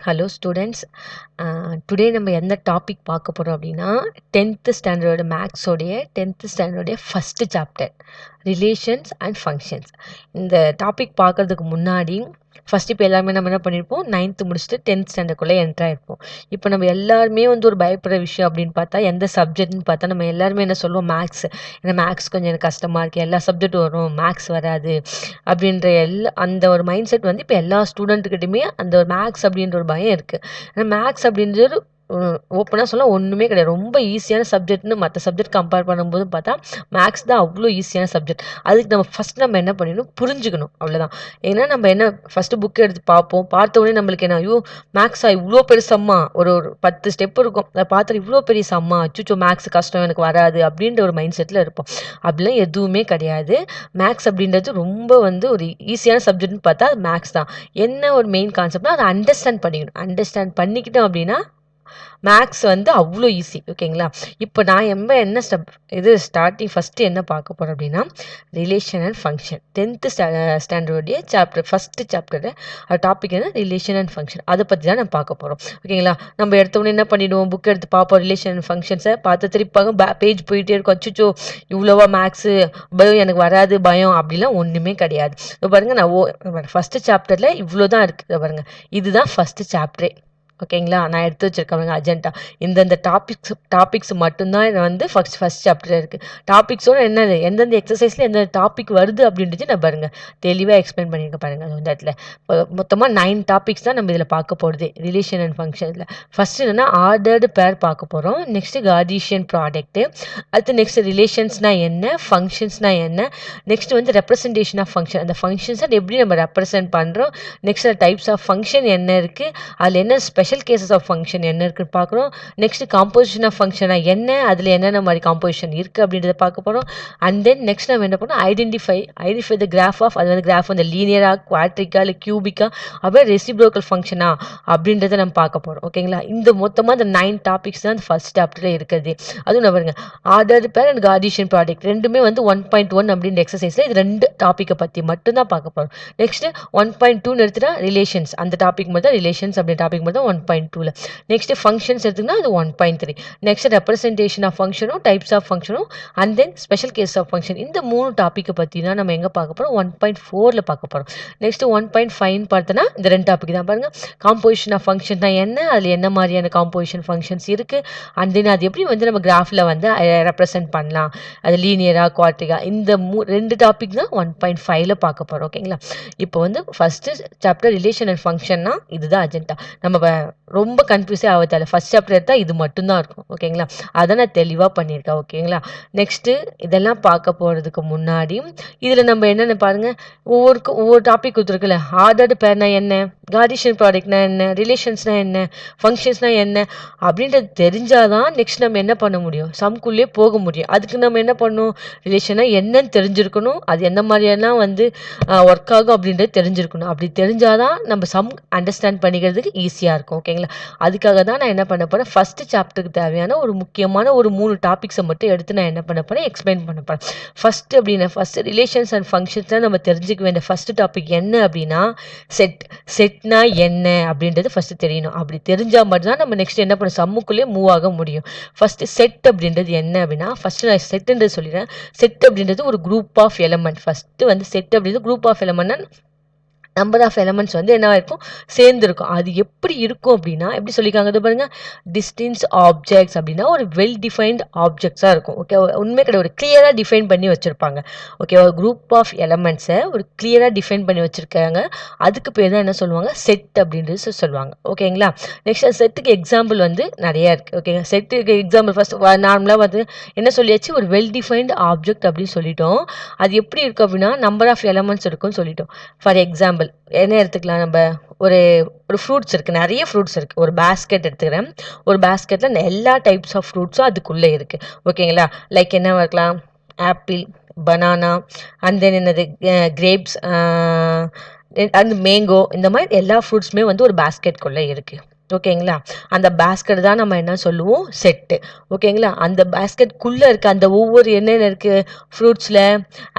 Hello students. Today நம்ம எந்த topic பார்க்க போகிறோம் அப்படின்னா 10th ஸ்டாண்டர்டோட மேக்ஸோடைய 10th ஸ்டாண்டர்டோடைய first chapter relations and functions. இந்த டாபிக் பார்க்குறதுக்கு முன்னாடி ஃபஸ்ட்டு இப்போ எல்லாருமே நம்ம என்ன பண்ணியிருப்போம், 9th முடிச்சுட்டு 10th ஸ்டாண்டர்டுக்குள்ளே என்ட்ரு ஆகிருப்போம். இப்போ நம்ம எல்லாருமே ஒரு பயப்படுற விஷயம் அப்படின்னு பார்த்தா எந்த சப்ஜெக்ட்னு பார்த்தா நம்ம எல்லாருமே என்ன சொல்லுவோம், மேக்ஸ். ஏன்னா மேக்ஸ் கொஞ்சம் எனக்கு கஷ்டமாக இருக்குது, எல்லா சப்ஜெக்ட்டும் வரும், மேக்ஸ் வராது அப்படின்ற அந்த ஒரு மைண்ட் செட் இப்போ எல்லா ஸ்டூடெண்ட்டுக்கிட்டையுமே அந்த ஒரு மேக்ஸ் அப்படின்ற ஒரு பயம் இருக்குது. ஏன்னா மேக்ஸ் அப்படின்றது ஓப்பனாக சொல்ல ஒன்றுமே கிடையாது, ரொம்ப ஈஸியான சப்ஜெக்ட்னு மற்ற சப்ஜெக்ட் கம்பேர் பண்ணும்போது பார்த்தா மேக்ஸ் தான் அவ்வளோ ஈஸியான சப்ஜெக்ட். அதுக்கு நம்ம என்ன பண்ணிடணும், புரிஞ்சுக்கணும், அவ்வளோதான். ஏன்னா நம்ம என்ன ஃபஸ்ட்டு புக் எடுத்து பார்ப்போம், பார்த்த உடனே நம்மளுக்கு என்ன, ஐயோ மேக்ஸா இவ்வளோ பெரிய சம்மா, ஒரு 10 ஸ்டெப் இருக்கும், அதை பார்த்துட்டு இவ்வளோ பெரிய சம்மா, அச்சுச்சோ மேக்ஸ் கஷ்டம் எனக்கு வராது அப்படின்ற ஒரு மைண்ட் செட்டில் இருப்போம். அப்படிலாம் எதுவுமே கிடையாது. மேக்ஸ் அப்படின்றது ரொம்ப ஒரு ஈஸியான சப்ஜெக்ட்னு பார்த்தா அது மேக்ஸ் தான். என்ன ஒரு மெயின் கான்செப்ட்னா அதை அண்டர்ஸ்டாண்ட் பண்ணிக்கணும். அண்டர்ஸ்டாண்ட் பண்ணிக்கிட்டோம் அப்படின்னா மேக்ஸ் அவ்வளோ ஈஸி. ஓகேங்களா? இப்போ நான் என்ன ஸ்டார்டிங் ஃபஸ்ட்டு என்ன பார்க்க போகிறோம் அப்படின்னா ரிலேஷன் அண்ட் ஃபங்க்ஷன். 10th ஸ்டாண்டர்டுடைய ஃபஸ்ட்டு சாப்டர் டாபிக் என்ன, ரிலேஷன் அண்ட் ஃபங்க்ஷன். அதை பற்றி தான் நம்ம பார்க்க போகிறோம். ஓகேங்களா? நம்ம எடுத்தோடனே என்ன பண்ணிவிடுவோம், புக் எடுத்து பார்ப்போம், ரிலேஷன் அண்ட் ஃபங்க்ஷன்ஸை பார்த்து திருப்பாங்க, பேஜ் போயிட்டே இருக்கும், அச்சுச்சோ இவ்வளோவா மேக்ஸு, பயம் எனக்கு வராது, பயம் அப்படிலாம் ஒன்றுமே கிடையாது. இப்போ பாருங்கள், நான் ஃபஸ்ட்டு சாப்டரில் இவ்வளோ தான் இருக்குது பாருங்கள், இதுதான் ஃபஸ்ட்டு சாப்டரே. ஓகேங்களா? நான் எடுத்து வச்சிருக்கேன் அஜெண்டா. இந்தந்த டாபிக்ஸ் மட்டும்தான் ஃபஸ்ட் சாப்டர் இருக்குது. டாபிக்ஸோட என்னது, எந்தெந்த எக்ஸசைஸில் எந்தெந்த டாபிக் வருது அப்படின்றது நான் பாருங்கள் தெளிவாக எக்ஸ்பிளைன் பண்ணியிருக்க பாருங்கள். அந்த இடத்துல மொத்தமாக 9 டாபிக்ஸ் தான் நம்ம இதில் பார்க்க போகிறது ரிலேஷன் அண்ட் ஃபங்க்ஷனில். ஃபஸ்ட்டு என்னென்னா ஆர்டர்டு பேர் பார்க்க போகிறோம். Next Cartesian product. அடுத்து நெக்ஸ்ட் ரிலேஷன்ஸ்னால் என்ன, ஃபங்க்ஷன்ஸ்னால் என்ன, நெக்ஸ்ட் ரெப்ரசன்டேஷன் ஆஃப் ஃபங்க்ஷன், அந்த ஃபங்க்ஷன்ஸை எப்படி நம்ம ரெப்ரசென்ட் பண்ணுறோம், நெக்ஸ்ட் டைப்ஸ் ஆஃப் ஃபங்க்ஷன் என்ன இருக்குது, அதில் என்ன ஸ்பெஷல் கேசஸ் ஆஃப் ஃபங்க்ஷன் என்ன இருக்குன்னு பார்க்குறோம். நெக்ஸ்ட் காம்போசிஷன் ஆஃப் ஃபங்க்ஷனா என்ன, அதில் என்னென்ன மாதிரி காம்போசிஷன் இருக்குது அப்படின்றத பார்க்க போகிறோம். அண்ட் தென் நெக்ஸ்ட் நம்ம என்ன பண்ணோம், ஐடென்டிஃபை த கிராஃப் ஆஃப், அது கிராஃப் லீனியரா, குவாட்ரிக்கா, இல்லை கியூபிக்கா, அப்படியே ரெசிப்ரோக்கல் ஃபங்க்ஷனா அப்படின்றத நம்ம பார்க்க போகிறோம். ஓகேங்களா? இந்த மொத்தமாக இந்த 9 டாபிக்ஸ் தான் ஃபர்ஸ்ட் சாப்டரில் இருக்குது. அதுவும் நான் பாருங்க, ஆர்டர் பேர் அண்ட் கார்டீஷியன் ப்ராடக்ட் ரெண்டுமே 1.1 அப்படின்ற எக்ஸசைஸில் இது 2 டாப்பிக்கை பற்றி மட்டும்தான் பார்க்க போகிறோம். நெக்ஸ்ட் 1.2 எடுத்துட்டா ரிலேஷன்ஸ், அந்த டாபிக் மட்டும் ரிலேஷன்ஸ் அப்படின்ற டாபிக் மட்டும் 1.2ல. நெக்ஸ்ட் ஃபங்க்ஷன்ஸ் எடுத்துக்கினா அது 1.3. நெக்ஸ்ட் ரெப்ரசன்டேஷன் ஆஃப் ஃபங்க்ஷனும், டைப்ஸ் ஆஃப் ஃபங்க்ஷனும், and then special case of function. இந்த 3 டாப்பிக்கை பற்றி தான் நம்ம எங்கே பார்க்க போகிறோம், 1.4ல பார்க்க போகிறோம். நெக்ஸ்ட் 1.5 பார்த்தோன்னா இந்த 2 டாபிக் தான் பாருங்கள். காம்போசிஷன் ஆஃப் ஃபங்க்ஷன் தான் என்ன, அதில் என்ன மாதிரியான காம்போசிஷன் ஃபங்க்ஷன்ஸ் இருக்குது, அண்ட் தென் அது எப்படி நம்ம கிராஃபில் ரெப்ரசென்ட் பண்ணலாம், அது லீனியரா, குவாட்ரிக்கா, இந்த 2 டாபிக் தான் 1.5ல பார்க்க போகிறோம். ஓகேங்களா? இப்போ ஃபஸ்ட்டு சாப்டர் ரிலேஷன் அண்ட் ஃபங்க்ஷன்னா இதுதான் அஜெண்டா. நம்ம ரொம்ப கன்ஃபியூஸே ஆகத்தால ஃபஸ்ட் சாப்டர் எடுத்தால் இது மட்டும்தான் இருக்கும். ஓகேங்களா? அதை நான் தெளிவாக பண்ணியிருக்கேன். ஓகேங்களா? நெக்ஸ்ட்டு இதெல்லாம் பார்க்க போகிறதுக்கு முன்னாடி இதில் நம்ம என்னென்ன பாருங்கள், ஒவ்வொரு டாபிக் கொடுத்துருக்குல்ல, ஆர்டர்டு பேர்னா என்ன, கார்டீஷியன் ப்ராடக்ட்னா என்ன, ரிலேஷன்ஸ்னா என்ன, ஃபங்க்ஷன்ஸ்னா என்ன அப்படின்றது தெரிஞ்சாதான் நெக்ஸ்ட் நம்ம என்ன பண்ண முடியும், சம்குள்ளே போக முடியும். அதுக்கு நம்ம என்ன பண்ணணும், ரிலேஷனா என்னன்னு தெரிஞ்சிருக்கணும், அது என்ன மாதிரியெல்லாம் ஒர்க் ஆகும் அப்படின்றது தெரிஞ்சிருக்கணும். அப்படி தெரிஞ்சாதான் நம்ம சம் அண்டர்ஸ்டாண்ட் பண்ணிக்கிறதுக்கு ஈஸியாக இருக்கும். ஓகேங்களா? அதுக்காக தான் நான் என்ன பண்ண போகிறேன், ஃபஸ்ட்டு சாப்டருக்கு தேவையான ஒரு முக்கியமான ஒரு 3 டாபிக்ஸை மட்டும் எடுத்து நான் என்ன பண்ண போகிறேன், எக்ஸ்பிளைன் பண்ண போகிறேன். ஃபஸ்ட்டு ரிலேஷன்ஸ் அண்ட் ஃபங்க்ஷன்ஸ் தான் நம்ம தெரிஞ்சுக்க வேண்டிய ஃபஸ்ட்டு டாபிக். என்ன அப்படின்னா செட்னா என்ன அப்படின்றது ஃபஸ்ட்டு தெரியணும். அப்படி தெரிஞ்சால் மட்டும்தான் நம்ம நெக்ஸ்ட் என்ன பண்ண, சம்முக்குள்ளேயே மூவ் ஆக முடியும். ஃபஸ்ட்டு செட் அப்படின்றது என்ன அப்படின்னா, ஃபஸ்ட்டு நான் செட்டுன்றது சொல்லிடுறேன். செட் அப்படின்றது ஒரு group of element. First set அப்படின்றது குரூப் ஆஃப் எலமெண்ட்னா நம்பர் ஆஃப் எலமெண்ட்ஸ் என்ன இருக்கும், சேர்ந்துருக்கும். அது எப்படி இருக்கும் அப்படின்னா, எப்படி சொல்லியிருக்காங்க இது பாருங்க, டிஸ்டின்ஸ் ஆப்ஜெக்ட்ஸ் அப்படின்னா ஒரு வெல் டிஃபைன்ட் ஆப்ஜெக்ட்ஸாக இருக்கும். ஓகே, உண்மை கிடையாது, ஒரு கிளியராக டிஃபைன் பண்ணி வச்சுருப்பாங்க. ஓகே, ஒரு குரூப் ஆஃப் எலமெண்ட்ஸை ஒரு கிளியராக டிஃபைன் பண்ணி வச்சுருக்காங்க. அதுக்கு பேர் தான் என்ன சொல்லுவாங்க, செட் அப்படின்றது சொல்லுவாங்க. ஓகேங்களா? நெக்ஸ்ட் செட்டுக்கு எக்ஸாம்பிள் நிறையா இருக்குது. ஓகேங்க, செட்டுக்கு எக்ஸாம்பிள் ஃபஸ்ட் நார்மலாக என்ன சொல்லியாச்சு, ஒரு வெல் டிஃபைன்ட் ஆப்ஜெக்ட் அப்படின்னு சொல்லிட்டோம். அது எப்படி இருக்கும் அப்படின்னா, நம்பர் ஆஃப் எலமெண்ட்ஸ் இருக்குன்னு சொல்லிட்டோம். ஃபார் எக்ஸாம்பிள் என்ன எடுத்துக்கலாம், நம்ம ஒரு ஃப்ரூட்ஸ் இருக்குது, நிறைய ஃப்ரூட்ஸ் இருக்குது. ஒரு பேஸ்கெட் எடுத்துக்கிறேன். ஒரு பேஸ்கெட்டில் எல்லா டைப்ஸ் ஆஃப் ஃப்ரூட்ஸும் அதுக்குள்ளே இருக்குது. ஓகேங்களா? லைக் என்ன இருக்கலாம், ஆப்பிள், பனானா, அண்ட் தென் என்னது கிரேப்ஸ், அண்ட் மேங்கோ, இந்த மாதிரி எல்லா ஃப்ரூட்ஸுமே ஒரு பேஸ்கெட்குள்ளே இருக்குது. ஓகேங்களா? அந்த பேஸ்கெட் தான் நம்ம என்ன சொல்லுவோம்? செட்டு. ஓகேங்களா? அந்த பேஸ்கெட்குள்ள இருக்க அந்த ஒவ்வொரு என்னென்ன இருக்கு? ஃப்ரூட்ஸ்ல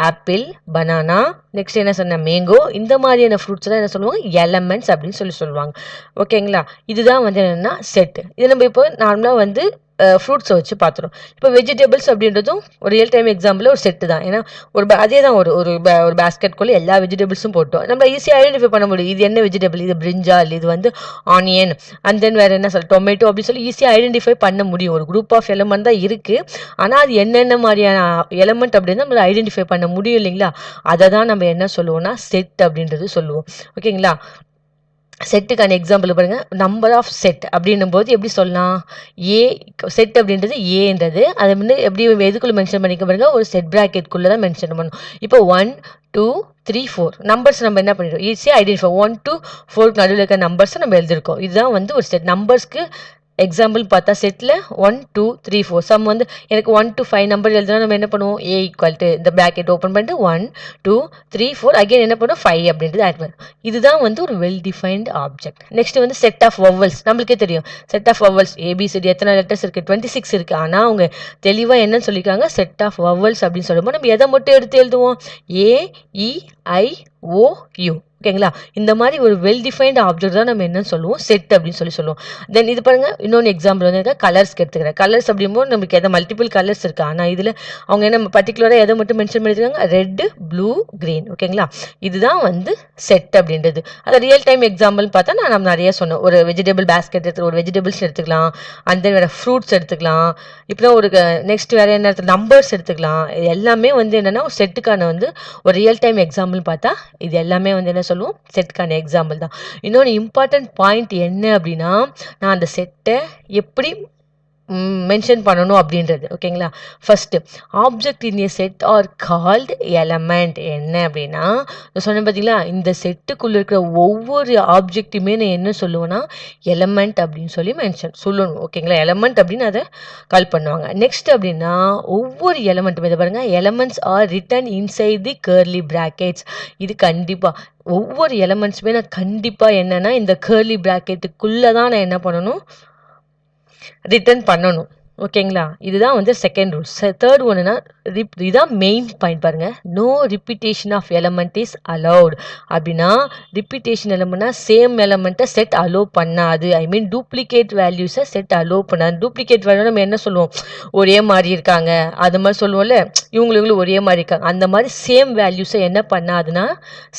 ஆப்பிள், பனானா, நெக்ஸ்ட் என்ன சொன்னேன்? மேங்கோ. இந்த மாதிரியான ஃப்ரூட்ஸ் தான் என்ன சொல்லுவாங்க? எலமெண்ட்ஸ் அப்படின்னு சொல்லுவாங்க. ஓகேங்களா? இதுதான் வந்து என்னன்னா செட். இது நம்ம இப்போ நார்மலா வந்து ஃப்ரூட்ஸை வச்சு பார்த்துரும். இப்போ வெஜிடபிள்ஸ் அப்படின்றதும் ஒரு ரியல் டைம் எக்ஸாம்பிள் ஒரு செட்டு தான். ஏன்னா அதே தான் ஒரு ஒரு ஒரு பேஸ்கெட்குள்ளே எல்லா வெஜிடபிள்ஸும் போட்டோம் நம்ம ஈஸியாக ஐடென்டிஃபை பண்ண முடியும். இது என்ன வெஜிடபிள்? இது பிரிஞ்சால், இது வந்து ஆனியன், அண்ட் தென் வேறு என்ன சொல் டொமேட்டோ அப்படின்னு சொல்லி ஈஸியாக ஐடென்டிஃபை பண்ண முடியும். ஒரு குரூப் ஆஃப் எலமெண்ட் தான் இருக்குது. ஆனால் அது என்னென்ன மாதிரியான எலமெண்ட் அப்படின்னு நம்மளை ஐடென்டிஃபை பண்ண முடியும் இல்லைங்களா? அதை தான் நம்ம என்ன சொல்லுவோம்னா செட் அப்படின்றது சொல்லுவோம். ஓகேங்களா? செட்டுக்கான எக்ஸாம்பிள் பாருங்க. நம்பர் ஆஃப் செட் அப்படின்னும் போது எப்படி சொல்லலாம்? ஏ செட் அப்படின்றது ஏன்றது அதை வந்து எப்படி எதுக்குள்ள மென்ஷன் பண்ணிக்க பாருங்க? ஒரு செட் ப்ராக்கெட்குள்ளே தான் மென்ஷன் பண்ணணும். இப்போ 1 2 3 4 நம்பர்ஸ் நம்ம என்ன பண்ணிடுவோம்? ஈஸியாக ஐடென்டிஃபை 1 to 4 நடுவில் இருக்க நம்பர்ஸை நம்ம எழுதிருக்கோம். இதுதான் வந்து ஒரு செட். நம்பர்ஸ்க்கு எக்ஸாம்பிள் பார்த்தா செட்டில் 1 2 3 4 சம் வந்து எனக்கு 1 to 5 நம்பர் எழுதுனா நம்ம என்ன பண்ணுவோம்? ஏ ஈக்குவல் டு இந்த ப்ராக்கெட் ஓப்பன் பண்ணிட்டு 1 2 3 4 அகைன் என்ன பண்ணுவோம்? 5 அப்படின்றது ஆட் பண்ணும். இதுதான் வந்து ஒரு வெல் டிஃபைன்ட் ஆப்ஜெக்ட். நெக்ஸ்ட் வந்து செட் ஆஃப் வவல்ஸ். நம்மளுக்கே தெரியும் செட் ஆஃப் வவல்ஸ் ஏபிசிடி எத்தனை லெட்டர்ஸ் இருக்குது? 26 இருக்குது. ஆனால் அவங்க தெளிவாக என்னன்னு சொல்லியிருக்காங்க? செட் ஆஃப் வவல்ஸ் அப்படின்னு சொல்லும்போது நம்ம எதை மட்டும் எடுத்து எழுதுவோம்? ஏ இ ஐ ஓ யூ. ஓகேங்களா? இந்த மாதிரி ஒரு வெல் டிஃபைன்ட் ஆப்ஜெக்ட் தான் நம்ம என்ன சொல்லுவோம்? செட் அப்படின்னு சொல்லுவோம். தென் இது பாருங்க, இன்னொன்று எக்ஸாம்பிள் வந்து கலர்ஸ்க்கு எடுத்துக்கிறேன். கலர்ஸ் அப்படிங்கும்போது நமக்கு எதை மல்டிபிள் கலர்ஸ் இருக்கு. ஆனால் இதில் அவங்க என்ன பர்டிகுலராக எதை மட்டும் மென்ஷன் பண்ணியிருக்காங்க? Red, blue, green. ஓகேங்களா? இதுதான் வந்து செட் அப்படின்றது. அதை ரியல் டைம் எக்ஸாம்பிள் பார்த்தா நம்ம நிறைய சொன்னோம். ஒரு வெஜிடபிள் பேஸ்கெட் எடுத்து ஒரு வெஜிடபிள்ஸ் எடுத்துக்கலாம், அந்த வேற ஃப்ரூட்ஸ் எடுத்துக்கலாம். இப்போ ஒரு நெக்ஸ்ட் வேற என்ன நம்பர்ஸ் எடுத்துக்கலாம். இது எல்லாமே வந்து என்னன்னா ஒரு செட்டுக்கான வந்து ஒரு ரியல் டைம் எக்ஸாம்பிள் பார்த்தா இது எல்லாமே வந்து என்ன சொல்லுவோம்? செட்டுக்கான எக்ஸாம்பிள் தான். இன்னொன்று இம்பார்ட்டன்ட் பாயிண்ட் என்ன அப்படின்னா, நான் அந்த செட்டை எப்படி மென்ஷன் பண்ணணும் அப்படின்றது. ஓகேங்களா? First object in A set are called element. என்ன அப்படின்னா சொன்னேன் பார்த்தீங்களா? இந்த செட்டுக்குள்ளே இருக்கிற ஒவ்வொரு ஆப்ஜெக்ட்டுமே நான் என்ன சொல்லுவேன்னா எலமெண்ட் அப்படின்னு சொல்லி மென்ஷன் சொல்லணும். ஓகேங்களா? எலமெண்ட் அப்படின்னு அதை கால் பண்ணுவாங்க. நெக்ஸ்ட் அப்படின்னா ஒவ்வொரு எலமெண்ட்டும் இதை பாருங்க, elements are written inside the curly brackets. இது கண்டிப்பாக ஒவ்வொரு எலமெண்ட்ஸுமே நான் கண்டிப்பாக என்னன்னா இந்த கர்லி பிராக்கெட்டுக்குள்ளே தான் நான் என்ன பண்ணணும்? ரிட்டர்ன் பண்ணணும். ஓகேங்களா? இதுதான் வந்து செகண்ட் ரூல். தேர்ட் ஒன்றுனா இதுதான் மெயின் பாயிண்ட் பாருங்க. No repetition of element is allowed. அப்படின்னா ரிப்பீட்டேஷன் எலமெண்ட்னா சேம் எலமெண்ட்டை செட் அலோவ் பண்ணாது. ஐ மீன் டூப்ளிகேட் வேல்யூஸை செட் அலோவ் பண்ணாது. டூப்ளிகேட் வேல்யூ நம்ம என்ன சொல்லுவோம்? ஒரே மாதிரி இருக்காங்க அது மாதிரி சொல்லுவோம்ல, இவங்களும் ஒரே மாதிரி இருக்காங்க. அந்த மாதிரி சேம் வேல்யூஸை என்ன பண்ணாதுன்னா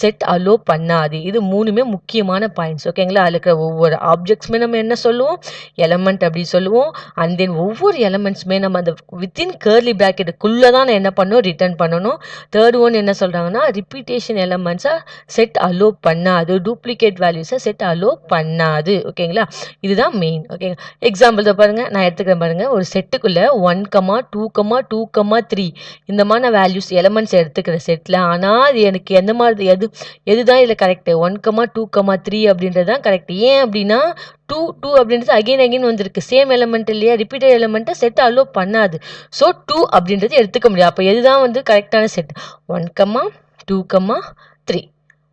செட் அலோவ் பண்ணாது. இது மூணுமே முக்கியமான பாயிண்ட்ஸ். ஓகேங்களா? அதில் இருக்கிற ஒவ்வொரு ஆப்ஜெக்ட்ஸுமே நம்ம என்ன சொல்லுவோம்? எலமெண்ட் அப்படி சொல்லுவோம். அண்ட் தென் ஒவ்வொரு எலமெண்ட்ஸுமே நம்ம அந்த வித்தின் கர்லி பிராக்கெட்டுக்குள்ளே தான் என்ன பண்ணணும்? ரிட்டர்ன் பண்ணணும். தேர்ட் ஒன் என்ன சொல்கிறாங்கன்னா ரிப்பீட்டேஷன் எலமெண்ட்ஸை செட் அலோவ் பண்ணாது, டூப்ளிகேட் வேல்யூஸை செட் அலோவ் பண்ணாது. ஓகேங்களா? இதுதான் மெயின். ஓகேங்க. எக்ஸாம்பிள் பாருங்க, நான் எடுத்துக்கிறேன் பாருங்க. ஒரு செட்டுக்குள்ளே 1, 2, 2, 3 இந்த மாதிரி நான் வேல்யூஸ் எலமெண்ட்ஸ் எடுத்துக்கிறேன் செட்டில். ஆனால் அது எனக்கு எந்த மாதிரி எதுதான் இதில் கரெக்டு? 1, 2, 3 அப்படின்றது தான் கரெக்ட். ஏன் அப்படின்னா 2 2 அப்படின்றது அகைன் வந்திருக்கு. சேம் எலமெண்ட் இல்லையா? ரிப்பீட்டட் எலமெண்ட்டை செட் அலோவ் பண்ணாது. ஸோ 2 அப்படின்றது எடுத்துக்க முடியாது. அப்போ எதுதான் வந்து கரெக்டான செட்? 1, 2, 3.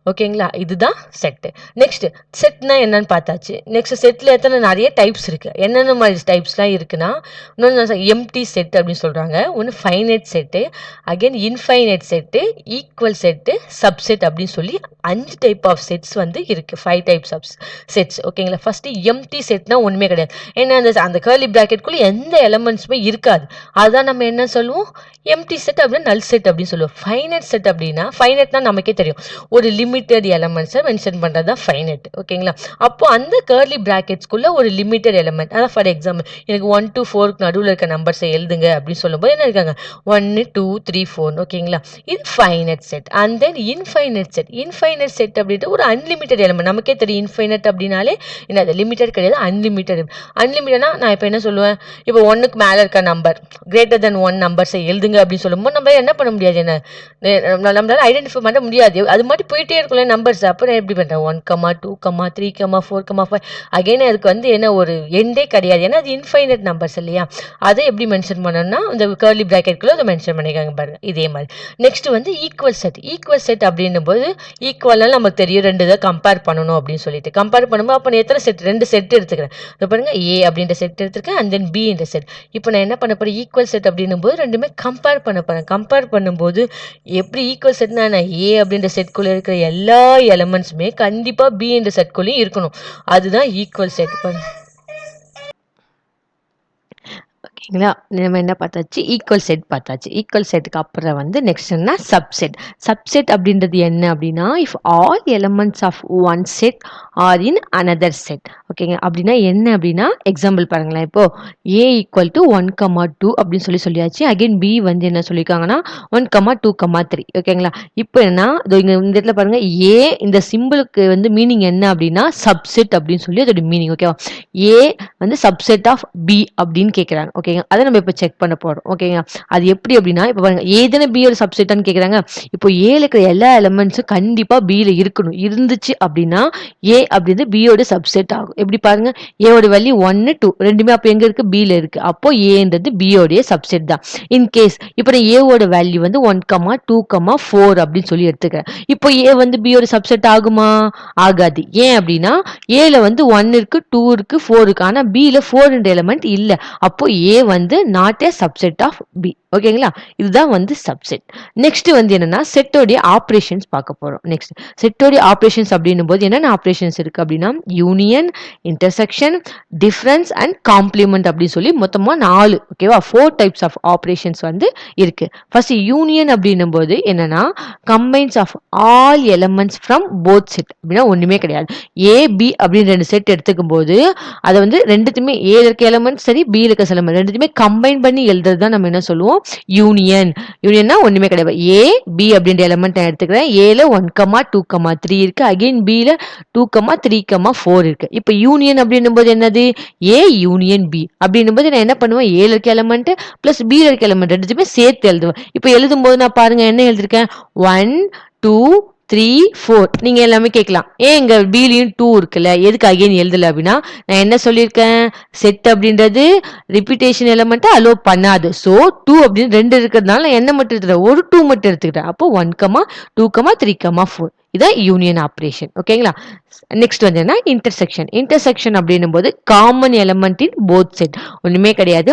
ஓகேங்களா? இதுதான் செட்டு. நெக்ஸ்ட் செட்னா என்னன்னு பார்த்தாச்சு. நெக்ஸ்ட் செட்டில் எத்தனை நிறைய டைப்ஸ் இருக்குது. என்னென்ன மாதிரி டைப்ஸ்லாம் இருக்குன்னா, இன்னொன்று எம்டி செட் அப்படின்னு சொல்கிறாங்க. ஒன்று finite set, again infinite set, equal set, subset அப்படின்னு சொல்லி 5 டைப் ஆஃப் செட்ஸ் வந்து இருக்குது. 5 டைப்ஸ் ஆஃப் செட்ஸ். ஓகேங்களா? ஃபஸ்ட்டு எம்டி செட்னா ஒன்றுமே கிடையாது. ஏன்னா அந்த கர்லி பிராக்கெட்குள்ளே எந்த எலமெண்ட்ஸுமே இருக்காது. அதுதான் நம்ம என்ன சொல்லுவோம்? எம்டி செட் அப்படின்னா நல் செட் அப்படின்னு சொல்லுவோம். ஃபைனைட் செட் அப்படின்னா ஃபைனைட்னா நமக்கே தெரியும், ஒரு லிமிட்டட் எலமெண்ட்ஸை மென்ஷன் பண்ணுறது தான் ஃபைனைட். ஓகேங்களா? அப்போ அந்த கர்லி பிராக்கெட்ஸ்குள்ளே ஒரு லிமிட்டட் எலமெண்ட், அதான் ஃபார் எக்ஸாம்பிள் எனக்கு 1 to 4 நடுவில் இருக்க நம்பர்ஸை எழுதுங்க அப்படின்னு சொல்லும்போது என்ன இருக்காங்க? 1 2 3 4. ஓகேங்களா? இது finite set. And then infinite set. Infinite set அப்படின்ட்டு ஒரு அன்லிமிட்டட் எலமெண்ட். நமக்கே தெரியும் இன்ஃபைனைட் அப்படின்னாலே என்னது? லிமிட்டட் கிடையாது, அன்லிமிட்டட். அன்லிமிட்டட்னா நான் இப்போ என்ன சொல்லுவேன்? இப்போ 1க்கு மேலே இருக்க நம்பர் கிரேட்டர் தென் 1 நம்பர்ஸை எழுதுங்க அப்படின்னு சொல்லும்போது நம்ம என்ன பண்ண முடியாது? என்ன நம்மளால ஐடென்டிஃபை பண்ண முடியாது. அது மாதிரி போயிட்டே இருக்குல்ல நம்பர்ஸ். அப்போ நான் எப்படி பண்ணுறேன் 1, 2, 3, 4, 5 அகைன் அதுக்கு வந்து என்ன ஒரு எண்டே கிடையாது. ஏன்னா அது இன்ஃபைனட் நம்பர்ஸ் இல்லையா? அதை எப்படி மென்ஷன் பண்ணணும்னா இந்த கர்லி ப்ராக்கெட்குள்ளே அதை மென்ஷன் பண்ணிக்காங்க பாருங்க. இதே மாதிரி நெக்ஸ்ட் வந்து ஈக்குவல் செட் அப்படின்னும் போது ஈக்குவலாக நமக்கு தெரியும் 2 இதை கம்பேர் பண்ணணும் அப்படின்னு சொல்லிட்டு கம்பேர் பண்ணும்போது அப்போ நான் எத்தனை செட் 2 செட் எடுத்துக்கிறேன். இப்போ பாருங்க ஏ அப்படின்ற செட் எடுத்துருக்கேன் அண்ட் தென் பி என்ற செட். இப்போ நான் என்ன பண்ண போகிறேன் ஈக்குவல் செட் அப்படின்னும் போது ரெண்டுமே கம்பேர் பண்ண போகிறேன். கம்பேர் பண்ணும்போது எப்படி ஈக்குவல் செட்னா நான் ஏ அப்படின்ற செட்குள்ளே இருக்கிற எல்லா எலமெண்ட்ஸுமே கண்டிப்பாக பி என்ற செட்குள்ளேயும் இருக்கணும். அதுதான் ஈக்குவல் செட். ஓகேங்களா? நம்ம என்ன பார்த்தாச்சு ஈக்குவல் செட் பார்த்தாச்சு. ஈக்குவல் செட்டுக்கு அப்புறம் வந்து நெக்ஸ்ட் என்ன சப்செட் அப்படின்றது என்ன அப்படின்னா if all elements of one set are in another set. ஓகேங்க, அப்படின்னா என்ன அப்படின்னா எக்ஸாம்பிள் பாருங்களேன். இப்போ ஏ ஈக்குவல் டு 1, 2 அப்படின்னு சொல்லியாச்சு. அகைன் பி வந்து என்ன சொல்லியிருக்காங்கன்னா 1, 2, 3. ஓகேங்களா? இப்போ என்ன இங்க இந்த இடத்துல பாருங்க ஏ இந்த சிம்பிளுக்கு வந்து மீனிங் என்ன அப்படின்னா சப்செட் அப்படின்னு சொல்லி அதோட மீனிங். ஓகேவா? ஏ வந்து சப்செட் ஆஃப் பி அப்படின்னு கேட்குறாங்க. ஓகேங்க, அதை நம்ம இப்போ செக் பண்ண போறோம். ஓகேங்க, அது எப்படி அப்படின்னா இப்போ பாருங்க ஏதான பி ஒரு சப்செட்டான்னு கேட்குறாங்க. இப்போ ஏல இருக்கிற எல்லா எலமெண்ட்ஸும் கண்டிப்பா பில இருக்கணும். இருந்துச்சு அப்படின்னா ஏ அப்படின்றது பியோட சப்செட் ஆகும். எப்படி பாருங்க ஏவோட வேல்யூ 1, 2 ரெண்டுமே அப்போ எங்க இருக்கு பில இருக்கு. அப்போ ஏன்றது பியோடைய சப்செட் தான். இன்கேஸ் இப்போ நான் ஏவோட வேல்யூ வந்து 1, 2, 4 அப்படின்னு சொல்லி எடுத்துக்கிறேன். இப்போ ஏ வந்து பியோட சப்செட் ஆகுமா? ஆகாது. ஏன் அப்படின்னா ஏல வந்து 1 இருக்கு, 2 இருக்கு, 4 இருக்கு. ஆனா பில 4 எலிமெண்ட் இல்ல. அப்போ ஏ வந்து not a subset of B. ஓகேங்களா? இதுதான் வந்து சப்செட். நெக்ஸ்ட் வந்து என்னன்னா செட்டோடைய ஆப்ரேஷன்ஸ் பார்க்க போறோம். நெக்ஸ்ட் செட்டோடைய ஆப்ரேஷன்ஸ் அப்படின்னும் போது என்னென்ன ஆப்ரேஷன்ஸ் இருக்கு அப்படின்னா union, intersection, difference and complement அப்படின்னு சொல்லி மொத்தமா 4 ஓகேவா 4 டைப்ஸ் ஆஃப் ஆப்ரேஷன்ஸ் வந்து இருக்கு. ஃபர்ஸ்ட் யூனியன் அப்படின்னும் போது என்னன்னா combines of all elements from both set அப்படின்னா ஒண்ணுமே கிடையாது. ஏ பி அப்படின்னு 2 செட் எடுத்துக்கும் போது அதை வந்து ரெண்டுத்துமே ஏ இருக்க எலமெண்ட் சரி பி இருக்க எலமெண்ட் ரெண்டுத்துமே கம்பைன் பண்ணி எழுதுறது தான் நம்ம என்ன சொல்லுவோம் யூனியன்னா ஒண்ணுமே கிடையாது. ஏ பி அப்படின்ற எலமெண்ட் நான் எடுத்துக்கிறேன். ஏல 1, 2, 3 இருக்கு. அகைன் பில 2, 3, 4 இருக்கு. இப்போ யூனியன் அப்படின்னும் போது என்னது ஏ யூனியன் பி அப்படின்னும் போது நான் என்ன பண்ணுவேன் ஏல இருக்க எலமெண்ட் பிளஸ் பி இருக்க எலமெண்ட் ரெண்டுத்துமே சேர்த்து எழுதுவேன். இப்போ எழுதும் போது நான் பாருங்க என்ன எழுதிருக்கேன் 1, 2, 3, 4 நீங்க எல்லாமே கேட்கலாம் ஏன் இங்க பிலையும் 2 இருக்குல்ல எதுக்கு அகைன் எழுதல அப்படின்னா நான் என்ன சொல்லியிருக்கேன் செட் அப்படின்றது ரிப்பீட்டேஷன் எலமெண்ட் அலோ பண்ணாது. ஸோ 2 அப்படின்னு 2 இருக்கிறதுனால நான் என்ன மட்டும் எடுத்துக்கிறேன் ஒரு 2 மட்டும் எடுத்துக்கிட்டேன். அப்போ 1, 2, 3, 4 இதான் யூனியன் ஆப்ரேஷன். ஓகேங்களா? நெக்ஸ்ட் வந்து என்ன இன்டர்செக்ஷன் அப்படின்னும் போது common element in both set ஒண்ணுமே கிடையாது.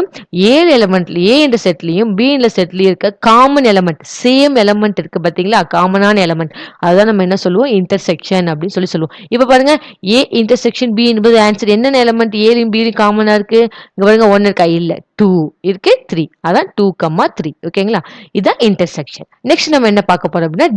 ஏழு எலமெண்ட்ல ஏ என்ற செட்லயும் பி என்ற செட்லயும் இருக்க காமன் எலமெண்ட் சேம் எலமெண்ட் இருக்கு பாத்தீங்களா காமனான எலமெண்ட் அதுதான் நம்ம என்ன சொல்லுவோம் இன்டர்செக்ஷன் அப்படின்னு சொல்லுவோம். இப்ப பாருங்க ஏ இன்டர்செக்ஷன் பி என்பது ஆன்சர் என்னென்ன எலமெண்ட் ஏலையும் பிலையும் காமனா இருக்கு இங்க பாருங்க 1 இருக்கா இல்ல 2 இருக்கு 3 அதான் 2, 3 ஓகேங்களா இதான் இன்டர்செக்ஷன். நெக்ஸ்ட் நம்ம என்ன பார்க்க போறோம் அப்படின்னா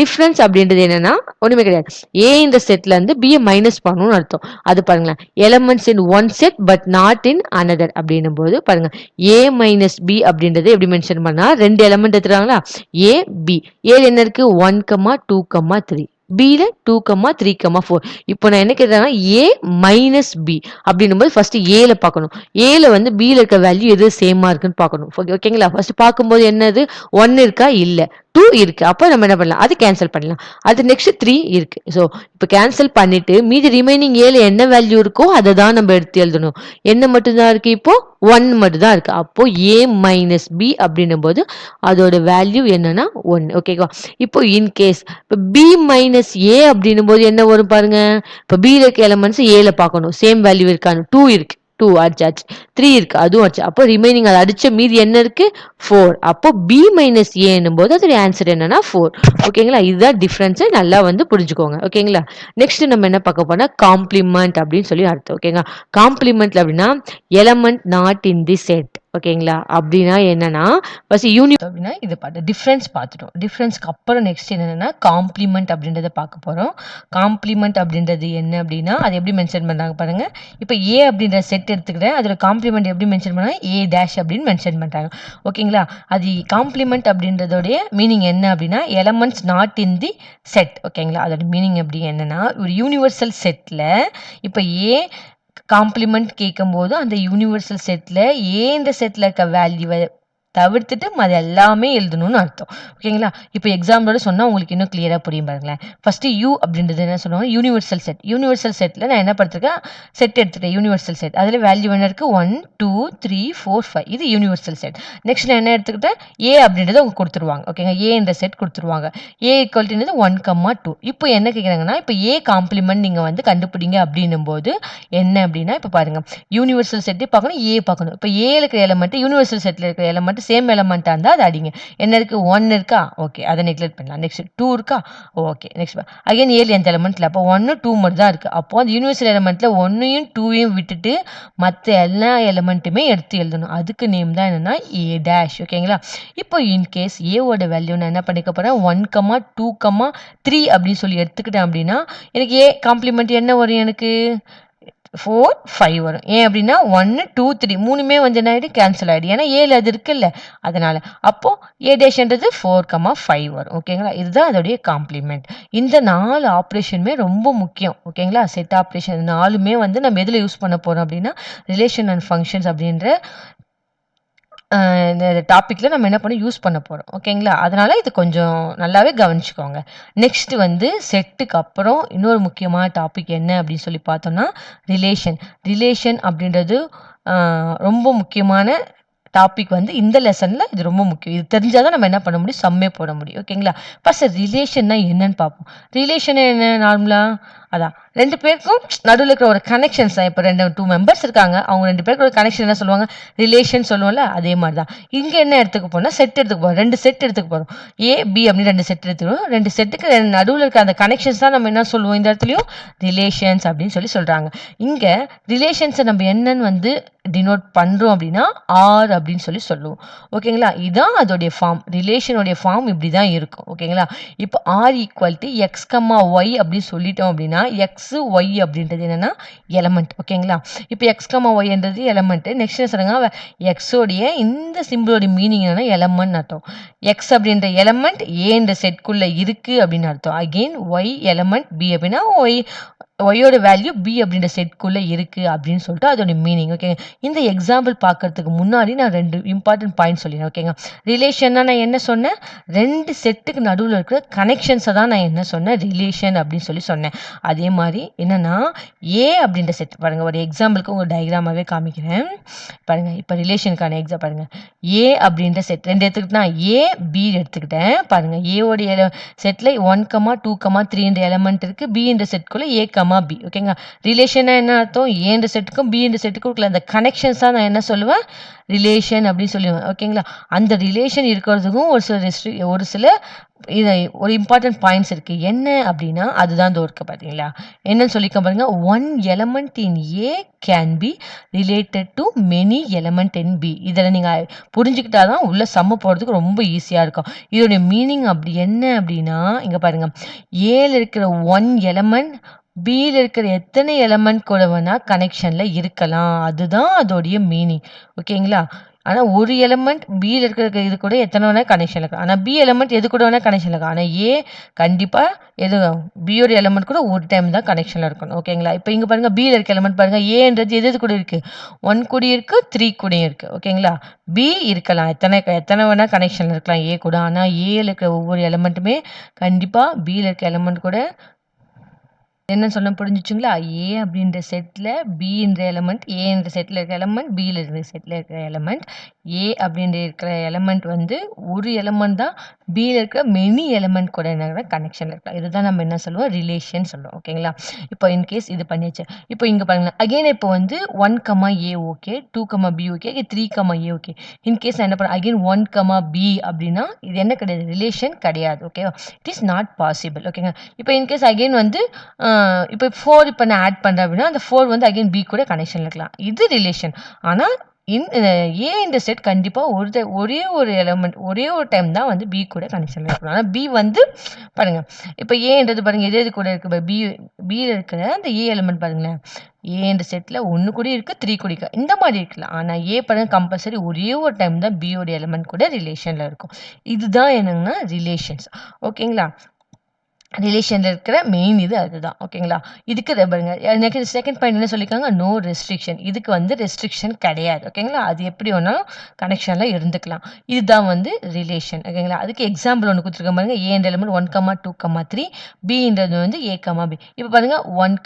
டிஃபரன்ஸ் அப்படின்றது என்னன்னா ஒண்ணுமே கிடையாது ஏ இந்த செட்ல இருந்து பி மைனஸ் பண்ணணும்னு அர்த்தம். அது பாருங்களேன் elements in one set but not in another அப்படின்னும் போது பாருங்க ஏ மைனஸ் பி அப்படின்றது எப்படி மென்ஷன் பண்ணா 2 எலமெண்ட் எடுத்துறாங்களா ஏ பி ஏ என்ன இருக்கு 1, 2, 3 பில 2, 3, 4 இப்போ நான் என்ன கேட்டேன்னா ஏ மைனஸ் பி அப்படின்னும் போது ஃபர்ஸ்ட் ஏல பார்க்கணும் ஏல வந்து பில இருக்க வேல்யூ எது சேமா இருக்குன்னு பார்க்கணும். ஓகேங்களா? ஃபர்ஸ்ட் பார்க்கும்போது என்னது 1 இருக்கா இல்ல 2 இருக்கு. அப்போ நம்ம என்ன பண்ணலாம் அது கேன்சல் பண்ணலாம். அது நெக்ஸ்ட் 3 இருக்கு. ஸோ இப்போ கேன்சல் பண்ணிட்டு மீதி ரிமைனிங் ஏல என்ன வேல்யூ இருக்கோ அதை தான் நம்ம எடுத்து எழுதணும். என்ன மட்டும்தான் இருக்கு இப்போ 1 மட்டும் தான் இருக்கு. அப்போ ஏ மைனஸ் பி அப்படின்னும் போது அதோட வேல்யூ என்னன்னா 1. ஓகேவா? இப்போ இன்கேஸ் இப்போ பி மைனஸ் ஏ அப்படின்னும் போது என்ன வரும் பாருங்க இப்போ பி இருக்க எலமெண்ட்ஸ் ஏல பார்க்கணும் சேம் வேல்யூ இருக்கான்னு 2 இருக்கு 2 அடிச்சாச்சு 3 இருக்கு அதுவும் அடிச்சு அப்போ ரிமைனிங் அது அடிச்ச மீதி என்ன இருக்கு 4. அப்போ பி மைனஸ் ஏ என்னும் போது அதோட ஆன்சர் என்னன்னா 4. ஓகேங்களா? இதுதான் டிஃபரன்ஸ் நல்லா வந்து புரிஞ்சுக்கோங்க. ஓகேங்களா? நெக்ஸ்ட் நம்ம என்ன பார்க்க போனா காம்ப்ளிமெண்ட் அப்படின்னு சொல்லி அர்த்தம். ஓகேங்களா? காம்ப்ளிமெண்ட்ல அப்படின்னா element not in the set. ஓகேங்களா? அப்படின்னா என்னன்னா ஃபர்ஸ்ட் யூனிட் அப்படின்னா இது பார்த்து டிஃபரன்ஸ் பார்த்துட்டோம். டிஃபரன்ஸ்க்கு அப்புறம் நெக்ஸ்ட் என்னன்னா காம்ப்ளிமெண்ட் அப்படின்றத பார்க்க போறோம். காம்ப்ளிமெண்ட் அப்படின்றது என்ன அப்படின்னா அது எப்படி மென்ஷன் பண்றாங்க பாருங்க. இப்போ ஏ அப்படின்ற செட் எடுத்துக்கிறேன் அதோட காம்ப்ளிமெண்ட் எப்படி மென்ஷன் பண்ணா ஏ டேஷ் அப்படின்னு மென்ஷன் பண்றாங்க. ஓகேங்களா? அது காம்ப்ளிமெண்ட் அப்படின்றதோடைய மீனிங் என்ன அப்படின்னா elements not in the set. ஓகேங்களா? அதோட மீனிங் எப்படி என்னன்னா ஒரு யூனிவர்சல் செட்ல இப்போ ஏ காம்ப்ளிமெண்ட் கேட்கும்போது அந்த யூனிவர்சல் செட்ல ஏ இந்த செட்ல இருக்க வேல்யூவை தவிர்த்துட்டு அது எல்லாமே எழுதணும்னு அர்த்தம். ஓகேங்களா? இப்போ எக்ஸாம்பிளோட சொன்னா உங்களுக்கு இன்னும் கிளியரா புரியும் பாருங்களேன். ஃபர்ஸ்ட் U அப்படின்றது என்ன சொல்லுவாங்க? Universal set. யூனிவர்சல் செட்ல நான் என்ன படுத்திருக்கேன்? செட் எடுத்துட்டேன். Universal set. அதுல வேல்யூ என்ன இருக்கு? 1, 2, 3, 4, 5. இது யூனிவர்சல் செட். நெக்ஸ்ட் நான் என்ன எடுத்துக்கிட்டேன்? A அப்படின்றத அவங்க குடுத்துருவாங்க. ஓகேங்க. A என்ற செட் குடுத்துருவாங்க. A equal to 1, 2. இப்போ என்ன கேக்குறாங்கன்னா, இப்போ A காம்ப்ளிமெண்ட் நீங்க வந்து கண்டுபிடிங்க அப்படின்னும்போது என்ன அப்படின்னா, இப்போ பாருங்க. யூனிவர்சல் செட்டே பார்க்கணும், A பார்க்கணும். இப்போ A ல இருக்கிற எலிமெண்ட் யூனிவர்சல் செட்ல இருக்கிற எலிமெண்ட் சேம் எலிமெண்டா இருந்தா அதை அடிங்க. என்ன இருக்கு? 1 இருக்கா? ஓகே. அதை நெக்லெக்ட் பண்ணலாம். நெக்ஸ்ட் 2 இருக்கா? ஓகே. நெக்ஸ்ட் அகைன் A ல எந்த எலிமெண்ட்ல? அப்போ 1, 2 மட்டும் தான் இருக்கு. அப்போ அந்த யூனிவர்சல் எலிமெண்ட்ல 1யும் 2யும் விட்டுட்டு மத்த எல்லா எலிமெண்ட்டுமே எடுத்து எழுதணும். அதுக்கு நேம் தான் என்னன்னா A டேஷ். ஓகேங்களா? இப்போ இன்கேஸ் A ஓட வேல்யூ நான் என்ன பண்ணிக்க போறேன்? 1, 2, 3 அப்படின்னு சொல்லி எடுத்துக்கிட்டேன் அப்படின்னா எனக்கு A காம்ப்ளிமெண்ட் என்ன வரும் எனக்கு? 4, 5 வரும். ஏன் அப்படின்னா 1, 2, 3 மூணுமே வந்து என்ன ஆயிடும்? கேன்சல் ஆயிடும். ஏன்னா ஏல அது இருக்குல்ல அதனால. அப்போ A டேஷ்ன்றது 4, 5 வரும். ஓகேங்களா? இதுதான் அதோடைய காம்ப்ளிமெண்ட். இந்த 4 ஆப்ரேஷனுமே ரொம்ப முக்கியம். ஓகேங்களா? செட் ஆப்ரேஷன் 4மே வந்து நம்ம எதுல யூஸ் பண்ண போறோம் அப்படின்னா ரிலேஷன் அண்ட் ஃபங்க்ஷன்ஸ் அப்படின்ற இந்த டாபிக்ல நம்ம என்ன பண்ண யூஸ் பண்ண போறோம். ஓகேங்களா? அதனால இது கொஞ்சம் நல்லாவே கவனிச்சுக்கோங்க. நெக்ஸ்ட் வந்து செட்டுக்கு அப்புறம் இன்னொரு முக்கியமான டாபிக் என்ன அப்படின்னு சொல்லி பார்த்தோம்னா ரிலேஷன். ரிலேஷன் அப்படின்றது ரொம்ப முக்கியமான டாபிக் வந்து இந்த லெசன்ல இது ரொம்ப முக்கியம். இது தெரிஞ்சாதான் நம்ம என்ன பண்ண முடியும்? சம்மே போட முடியும். ஓகேங்களா? ஃபர்ஸ்ட் ரிலேஷன்னா என்னன்னு பார்ப்போம். ரிலேஷன் என்ன நார்மலா? அதான் 2 பேருக்கும் நடுவுல இருக்கிற ஒரு கனெக்ஷன்ஸ் தான். இப்போ 2 மெம்பர்ஸ் இருக்காங்க. அவங்க 2 பேருக்கு ஒரு கனெக்ஷன் என்ன சொல்லுவாங்க? ரிலேஷன் சொல்லுவோம்ல, அதே மாதிரி தான். இங்க என்ன எடுத்துக்க போறோம்னா, செட் எடுத்துக்க போறோம். 2 செட் எடுத்துக்க போறோம். A, B அப்படின்னு 2 செட் எடுத்துக்கிறோம். 2 செட்டுக்கு நடுவுல இருக்க அந்த கனெக்ஷன்ஸ் தான் நம்ம என்ன சொல்லுவோம் இந்த இடத்துலயும்? ரிலேஷன்ஸ் அப்படின்னு சொல்றாங்க. இங்க ரிலேஷன்ஸை நம்ம என்னன்னு வந்து டினோட் பண்றோம் அப்படின்னா ஆர் அப்படின்னு சொல்லுவோம். ஓகேங்களா? இதான் அதோடைய ஃபார்ம். ரிலேஷனுடைய ஃபார்ம் இப்படி தான் இருக்கும். ஓகேங்களா? இப்போ R equal to X comma Y அப்படின்னு சொல்லிட்டோம் அப்படின்னா எக்ஸ் ஒய் அப்படின்றது என்னன்னா எலமெண்ட். ஓகேங்களா? இப்போ எக்ஸ் கம்மா ஒய்ன்றது எலமெண்ட். நெக்ஸ்ட் என்ன சொல்றாங்க? எக்ஸோடைய இந்த சிம்பிளோட மீனிங் என்னன்னா எலமெண்ட் அர்த்தம். எக்ஸ் அப்படின்ற எலமெண்ட் ஏன்ற செட்குள்ள இருக்கு அப்படின்னு அர்த்தம். அகெயின் ஒய் எலமெண்ட் பி அப்படின்னா ஒய்யோட வேல்யூ பி அப்படின்ற செட்குள்ள இருக்கு அப்படின்னு சொல்லிட்டு அதோட மீனிங். ஓகேங்க. இந்த எக்ஸாம்பிள் பார்க்கறதுக்கு முன்னாடி நான் 2 இம்பார்ட்டன்ட் பாயிண்ட் சொல்லிடுறேன். ஓகேங்க. ரிலேஷன்னா நான் என்ன சொன்னேன்? 2 செட்டுக்கு நடுவில் இருக்கிற கனெக்ஷன்ஸை தான் நான் என்ன சொன்னேன்? ரிலேஷன் அப்படின்னு சொன்னேன். அதே மாதிரி என்னன்னா ஏ அப்படின்ற செட் பாருங்க. ஒரு எக்ஸாம்பிளுக்கு உங்க டயக்ராமாவே காமிக்கிறேன் பாருங்க. இப்போ ரிலேஷனுக்கான எக்ஸாம் பாருங்க. ஏ அப்படின்ற செட் 2 எடுத்துக்கிட்டா ஏ பி எடுத்துக்கிட்டேன் பாருங்க. ஏவோடைய செட்ல 1, 2, 3 என்ற எலமெண்ட் இருக்கு. பி என்ற செட்குள்ள ஏ பி. ஓகேங்களா? ரிலேஷனா என்ன அர்த்தம்? ஏ என்ற செட்டுக்கும் பி என்ற செட்டுக்கும் இருக்கிற அந்த கனெக்ஷன்ஸ் தான் நான் என்ன சொல்லுவேன்? ரிலேஷன் அப்படின்னு சொல்லுவேன். ஓகேங்களா? அந்த ரிலேஷன் இருக்கிறதுக்கும் ஒரு சில ஒரு இம்பார்ட்டன்ட் பாயிண்ட்ஸ் இருக்கு. என்ன அப்படின்னா அதுதான் இதோ இருக்கு பாத்தீங்களா? என்னன்னு சொல்லிக்க பாருங்க. One element in A can be related to many element in B. இதில் நீங்க புரிஞ்சுக்கிட்டாதான் உள்ள சம்ம போறதுக்கு ரொம்ப ஈஸியா இருக்கும். இதோட மீனிங் அப்படி என்ன அப்படின்னா இங்க பாருங்க. ஏல இருக்கிற ஒன் எலமெண்ட் பியில் இருக்கிற எத்தனை எலமெண்ட் கூட வேணா கனெக்ஷன்ல இருக்கலாம். அதுதான் அதோடைய மீனிங். ஓகேங்களா? ஆனா ஒரு எலமெண்ட் பியில் இருக்கிற இது கூட எத்தனை வேணா கனெக்ஷன் இருக்கலாம். ஆனா பி எலமெண்ட் எது கூட வேணா கனெக்ஷன் இருக்கலாம். ஆனா ஏ கண்டிப்பா எது பியோட எலமெண்ட் கூட ஒரு டைம் தான் கனெக்ஷன்ல இருக்கணும். ஓகேங்களா? இப்போ இங்க பாருங்க பியில் இருக்க எலமெண்ட் பாருங்க. ஏன்றது எது கூட இருக்கு? 1 கூட இருக்கு, 3 கூடயும் இருக்கு. ஓகேங்களா? பி இருக்கலாம். எத்தனை வேணா கனெக்ஷன்ல இருக்கலாம் ஏ கூட. ஆனா ஏல இருக்கிற ஒவ்வொரு எலமெண்ட்டுமே கண்டிப்பா பியில் இருக்க எலமெண்ட் கூட என்ன சொன்ன புரிஞ்சுச்சுங்களா? ஏ அப்படின்ற செட்ல பி என்ற எலமெண்ட், ஏ என்ற செட்ல இருக்கிற எலமெண்ட், பியில் இருக்கிற செட்ல இருக்கிற எலமெண்ட். ஏ அப்படின்ற இருக்கிற எலமெண்ட் வந்து ஒரு எலமெண்ட் தான் பியில் இருக்கிற மெனி எலமெண்ட் கூட என்ன கனெக்ஷன் இருக்கலாம். இதுதான் நம்ம என்ன சொல்லுவோம்? ரிலேஷன் சொல்லுவோம். ஓகேங்களா? இப்போ இன்கேஸ் இது பண்ணியாச்சு. இப்போ இங்க பாருங்க. அகைன் இப்போ வந்து 1, ஏ ஓகே, 2, பி ஓகே, 3, ஏ ஓகே. இன்கேஸ் நான் என்ன பண்ண அகைன் 1, பி அப்படின்னா இது என்ன கிடையாது? ரிலேஷன் கிடையாது. ஓகேவா? It is not possible. ஓகேங்க. இப்போ இன்கேஸ் அகைன் வந்து இப்போ 4 இப்போ நான் ஆட் பண்ணுறேன் அப்படின்னா அந்த 4 வந்து அகைன் பி கூட கனெக்ஷன் இருக்கலாம். இது ரிலேஷன். ஆனால் ஏ இந்த செட் கண்டிப்பாக ஒரே ஒரு எலமெண்ட் ஒரே ஒரு டைம் தான் வந்து பி கூட கனெக்ஷன் இருக்கணும். ஆனால் பி வந்து பாருங்க. இப்போ ஏன்றது பாருங்க எது கூட இருக்கு? பியில் இருக்கிற அந்த ஏ எலமெண்ட் பாருங்களேன். ஏன்ற செட்டில் 1 கூட இருக்கு, 3 கூட இருக்கு. இந்த மாதிரி இருக்கலாம். ஆனால் ஏ பாருங்க கம்பல்சரி ஒரே ஒரு டைம் தான் பியோட எலமெண்ட் கூட ரிலேஷனில் இருக்கும். இதுதான் என்னங்கன்னா ரிலேஷன்ஸ். ஓகேங்களா? ரிலேஷனில் இருக்கிற மெயின் இது அதுதான். ஓகேங்களா? இதுக்கு பாருங்க எனக்கு செகண்ட் பாயிண்ட் என்ன சொல்லியிருக்காங்க, நோ ரெஸ்ட்ரிக்ஷன். இதுக்கு வந்து ரெஸ்ட்ரிக்ஷன் கிடையாது. ஓகேங்களா? அது எப்படி வேணாலும் கனெக்ஷனில் இருந்துக்கலாம். இதுதான் வந்து ரிலேஷன். ஓகேங்களா? அதுக்கு எக்ஸாம்பிள் ஒன்று கொடுத்துருக்க பாருங்க, ஏன்ற எலிமெண்ட் 1,2,3, பின்றது வந்து a, b. இப்போ பாருங்க 1,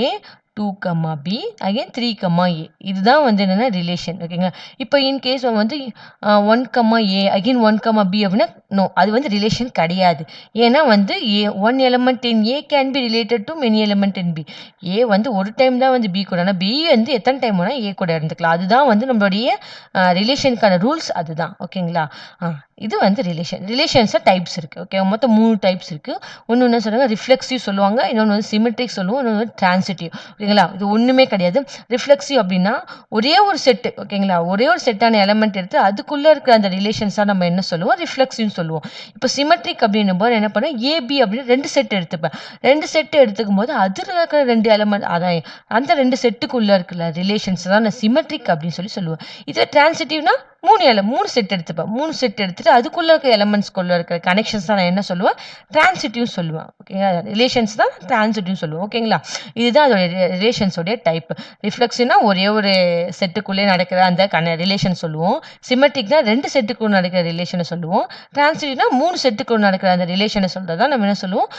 a 2, b அகைன் 3, a. இதுதான் வந்து என்னன்னா ரிலேஷன். ஓகேங்களா? இப்போ இன் கேஸ் வந்து 1, a அகைன் 1, b அப்படின்னா நோ, அது வந்து ரிலேஷன் கிடையாது. ஏன்னா வந்து one element in A can be related to many element in B. A வந்து ஒரு டைம் தான் வந்து பி கூட, ஆனால் பி வந்து எத்தனை டைம் வேணால் ஏ கூட இருந்துக்கலாம். அதுதான் வந்து நம்மளுடைய ரிலேஷனுக்கான ரூல்ஸ் அதுதான். ஓகேங்களா? இது வந்து ரிலேஷன்ஸில் டைப்ஸ் இருக்குது. ஓகே, மொத்தம் 3 டைப்ஸ் இருக்குது. ஒன்று என்ன சொல்லுவாங்க, ரிஃப்ளெக்சிவ் சொல்லுவாங்க, இன்னொன்று வந்து சிமெட்ரிக் சொல்லுவோம், இன்னொன்று வந்து டிரான்சிட்டிவ். ஓகேங்களா? இது ஒன்றுமே கிடையாது. ரிஃப்ளெக்சிவ் அப்படின்னா ஒரே ஒரு செட்டு. ஓகேங்களா? ஒரே ஒரு செட்டான எலமெண்ட் எடுத்து அதுக்குள்ளே இருக்கிற அந்த ரிலேஷன்ஸாக நம்ம என்ன சொல்லுவோம், ரிஃப்ளெக்சிவ்னு சொல்லுவோம். இப்போ சிமெட்ரிக் அப்படின்னும் போது என்ன பண்ண, ஏபி அப்படின்னு 2 செட் எடுத்துப்பேன். 2 செட் எடுத்துக்கும் போது அதில் இருக்கிற 2 எலமெண்ட், அதான் அந்த 2 செட்டுக்குள்ளே இருக்கிற ரிலேஷன்ஸ் தான் நான் சிமெட்ரிக் அப்படின்னு சொல்லுவேன். இதில் டிரான்சிட்டிவ்னா 3 செட் எடுத்துப்பேன். 3 செட் எடுத்துட்டு அதுக்குள்ள இருக்க எலமெண்ட்ஸ்குள்ள இருக்கிற கனெக்ஷன்ஸ் தான் நான் என்ன சொல்லுவேன், டிரான்சிட்டிவ் சொல்லுவேன். ஓகேங்களா? ரிலேஷன்ஸ் தான் டிரான்சிட்டிவ் சொல்லுவோம். ஓகேங்களா? இதுதான் அதோட ரிலேஷன்ஸோடைய டைப். ரிஃப்ளெக்ஷனா ஒரே ஒரு செட்டுக்குள்ளே நடக்கிற அந்த ரிலேஷன் சொல்லுவோம். சிமெட்ரிக்னா 2 செட்டுக்குள்ள நடக்கிற ரிலேஷனை சொல்லுவோம். டிரான்சிட்டிவ்னா 3 செட்டுக்குள்ள நடக்கிற அந்த ரிலேஷனை சொல்றதா நம்ம என்ன சொல்லுவோம்,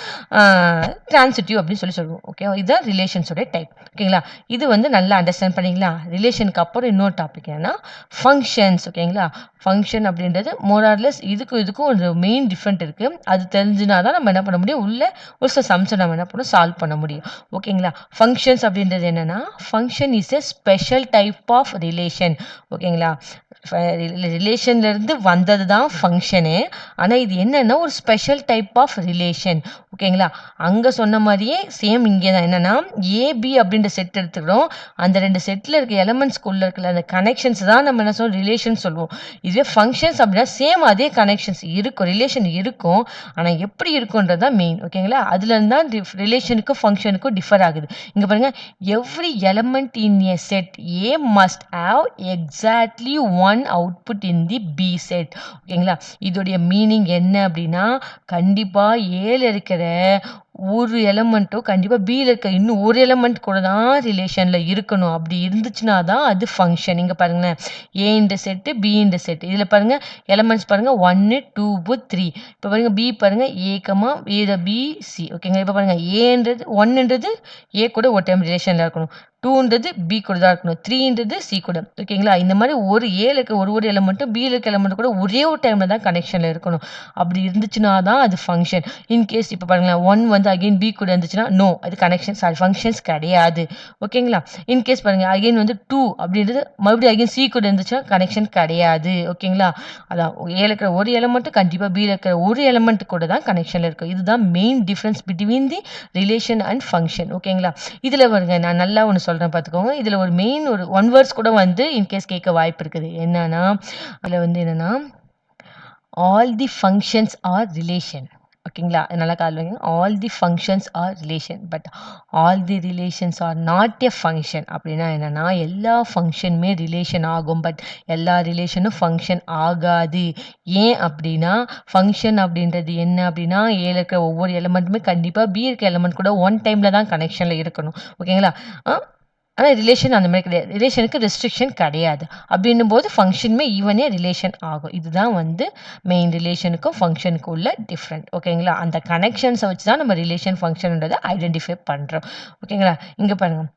டிரான்சிட்டிவ் அப்படின்னு சொல்லுவோம். ஓகே, இதுதான் ரிலேஷன்ஸோடைய டைப். ஓகேங்களா? இது வந்து நல்லா அண்டர்ஸ்டாண்ட் பண்ணிங்களா? ரிலேஷனுக்கு அப்புறம் இன்னொரு டாபிக் என்னன்னா ஃபங்க்ஷன்ஸ். ஓகேங்களா? ஃபங்க்ஷன் அப்படின்றது மோரார்லெஸ் இதுக்கும் ஒரு மெயின் டிஃப்ரெண்ட் இருக்குது. அது தெரிஞ்சுனா தான் நம்ம என்ன பண்ண முடியும், உள்ள ஒரு சில சம்ஸை நம்ம என்ன பண்ணணும், சால்வ் பண்ண முடியும். ஓகேங்களா? ஃபங்க்ஷன்ஸ் அப்படின்றது என்னன்னா, function is a special type of relation. ஓகேங்களா? ரிலேஷன்லேருந்து வந்தது தான் ஃபங்க்ஷனு. ஆனால் இது என்னென்னா ஒரு ஸ்பெஷல் டைப் ஆஃப் ரிலேஷன். ஓகேங்களா? அங்கே சொன்ன மாதிரியே சேம் இங்கே தான். என்னென்னா ஏபி அப்படின்ற செட் எடுத்துக்கிறோம். அந்த 2 செட்டில் இருக்க எலமெண்ட்ஸ்குள்ளே இருக்கிற அந்த கனெக்ஷன்ஸ் தான் நம்ம என்ன சொல்லுவோம், ரிலேஷன் சொல்லுவோம். இதுவே ஃபங்க்ஷன்ஸ் அப்படின்னா சேம் அதே கனெக்ஷன்ஸ் இருக்கும், ரிலேஷன் இருக்கும். ஆனால் எப்படி இருக்குன்றது தான் மெயின். ஓகேங்களா? அதுலேருந்து தான் ரிலேஷனுக்கும் ஃபங்க்ஷனுக்கும் டிஃபர் ஆகுது. இங்கே பாருங்கள், every element in a set A must have exactly one output in the B set. ஓகேங்களா? இதோடைய மீனிங் என்ன அப்படின்னா, கண்டிப்பாக ஏல இருக்கிற ஒரு எலமெண்ட்டும் கண்டிப்பாக பியில் இருக்க இன்னும் ஒரு எலமெண்ட் கூட தான் ரிலேஷனில் இருக்கணும். அப்படி இருந்துச்சுன்னா தான் அது ஃபங்க்ஷன். இங்கே பாருங்களேன், ஏ இந்த செட்டு, பி இந்த செட்டு. இதில் பாருங்கள் எலமெண்ட்ஸ் பாருங்கள் 1, 2, 3. இப்போ பாருங்கள் பி பாருங்கள் ஏ பி சி. ஓகேங்க, இப்போ பாருங்கள் ஏன்றது 1ன்றது ஏ கூட ஒரு டைம் ரிலேஷனில் இருக்கணும், 2ன்றது பி கூட தான் இருக்கணும், 3ன்றது சி கூட. ஓகேங்களா? இந்த மாதிரி ஒரு ஏல இருக்க ஒரு எலமெண்ட்டும் பியில் இருக்க எலமெண்ட் கூட ஒரே ஒரு டைமில் தான் கனெக்ஷனில் இருக்கணும். அப்படி இருந்துச்சுன்னா தான் அது ஃபங்க்ஷன். இன்கேஸ் இப்போ பாருங்களேன் 1 வந்து அகைன் பி கூட இருந்துச்சுன்னா நோ, அது ஃபங்க்ஷன்ஸ் கிடையாது. ஓகேங்களா? இன்கேஸ் பாருங்கள் அகைன் வந்து 2 அப்படின்றது மறுபடியும் அகைன் சி கூட இருந்துச்சுன்னா கனெக்ஷன் கிடையாது. ஓகேங்களா? அதான் ஏல இருக்கிற ஒரு எலமெண்ட்டு கண்டிப்பாக பியில் இருக்கிற ஒரு எலமெண்ட் கூட தான் கனெக்ஷனில் இருக்கும். இதுதான் main difference between the relation and function. ஓகேங்களா? இதில் பாருங்க நான் நல்லா ஒன்று சொல்கிறேன் பார்த்துக்கோங்க. இதில் ஒரு மெயின் ஒரு ஒன் வேர்ட்ஸ் கூட வந்து இன்கேஸ் கேட்க வாய்ப்பு இருக்குது. என்னன்னா அதில் வந்து என்னன்னா all the functions are relation. ஓகேங்களா? நல்லா கால் வைங்க. all the functions are relation but all the relations are not a function. அப்படின்னா என்னன்னா எல்லா ஃபங்க்ஷனுமே ரிலேஷன் ஆகும், பட் எல்லா ரிலேஷனும் ஃபங்க்ஷன் ஆகாது. ஏன் அப்படின்னா ஃபங்க்ஷன் அப்படின்றது என்ன அப்படின்னா ஏல இருக்க ஒவ்வொரு எலமெண்ட்டுமே கண்டிப்பாக பி இருக்க எலமெண்ட் கூட ஒன் டைமில் தான் கனெக்ஷனில் இருக்கணும். ஓகேங்களா? ஆனால் ரிலேஷன் அந்த மாதிரி கிடையாது. ரிலேஷனுக்கு ரெஸ்ட்ரிக்ஷன் கிடையாது. அப்படின்னும் போது ஃபங்க்ஷனுமே ஈவனே ரிலேஷன் ஆகும். இதுதான் வந்து மெயின் ரிலேஷனுக்கும் ஃபங்க்ஷனுக்கும் உள்ள டிஃப்ரெண்ட். ஓகேங்களா? அந்த கனெக்ஷன்ஸை வச்சு தான் நம்ம ரிலேஷன் ஃபங்க்ஷன்ன்றதை ஐடென்டிஃபை பண்ணுறோம். ஓகேங்களா? இங்கே பாருங்கள்,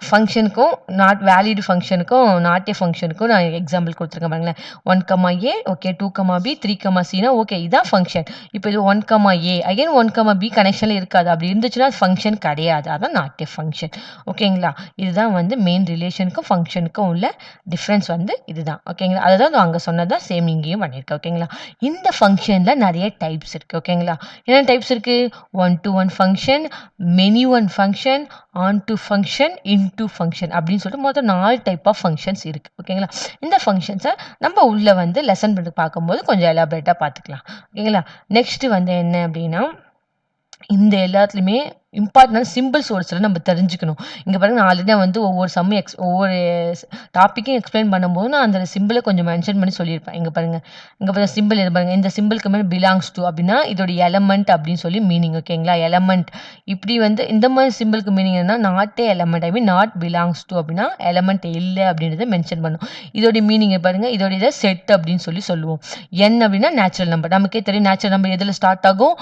ஃபங்க்ஷனுக்கும் நாட் வேலிட் ஃபங்க்ஷனுக்கும் நாட் ஏ ஃபங்க்ஷனுக்கும் நான் எக்ஸாம்பிள் கொடுத்துருக்கேன் பாருங்களேன். 1, ஏ ஓகே, 2, பி 3, சினா ஓகே, இதான் ஃபங்க்ஷன். இப்போ இது 1, ஏ அகைன் 1, பி கனெக்ஷனில் இருக்காது. அப்படி இருந்துச்சுன்னா அது ஃபங்க்ஷன் கிடையாது. அதான் நாட் ஏ ஃபங்க்ஷன். ஓகேங்களா? இதுதான் வந்து மெயின் ரிலேஷனுக்கும் ஃபங்க்ஷனுக்கும் உள்ள டிஃப்ரென்ஸ் வந்து இதுதான். ஓகேங்களா? அதை தான் அங்கே சொன்னதான் சேம் இங்கேயும் பண்ணியிருக்கேன். ஓகேங்களா? இந்த ஃபங்க்ஷனில் நிறைய டைப்ஸ் இருக்குது. ஓகேங்களா? என்ன டைப்ஸ் இருக்குது? 1-to-1 function, many one function, on to function, into function அப்படின்னு சொல்லிட்டு மொத்தம் 4 டைப் ஆஃப் ஃபங்க்ஷன்ஸ் இருக்குது. ஓகேங்களா? இந்த ஃபங்க்ஷன்ஸை நம்ம உள்ளே வந்து லெசன் பண்ணி பார்க்கும்போது கொஞ்சம் எலாபரேட்டாக பார்த்துக்கலாம். ஓகேங்களா? நெக்ஸ்ட்டு வந்து என்ன அப்படின்னா இந்த எல்லாத்துலேயுமே இம்பார்ட்டன்டான சிம்பிள்ஸ் ஒரு சில நம்ம தெரிஞ்சுக்கணும். இங்க பாருங்க நான் ஆல்ரெடி வந்து ஒவ்வொரு ஒவ்வொரு டாபிக்கையும் எக்ஸ்பிளைன் பண்ணும்போது நான் அந்த சிம்பிள கொஞ்சம் மென்ஷன் பண்ணி சொல்லியிருப்பேன். இங்க பாருங்க சிம்பிள் இது பாருங்க. இந்த சிம்பிள்க்கு மேல பிலாங்ஸ் டூ அப்படின்னா இதோட எலமெண்ட் அப்படின்னு சொல்லி மீனிங் ஓகேங்களா? எலமெண்ட் இப்படி வந்து இந்த மாதிரி சிம்பிளுக்கு மீனிங் என்னன்னா not a element I mean not belongs two அப்படின்னா எலமெண்ட் இல்ல அப்படின்றத மென்ஷன் பண்ணும். இதோட மீனிங் பாருங்க இதோட இத செட் அப்படின்னு சொல்லி சொல்லுவோம். n அப்படின்னா நேச்சுரல் நம்பர். நமக்கே தெரியும் நேச்சுரல் நம்பர் எதுல ஸ்டார்ட் ஆகும்?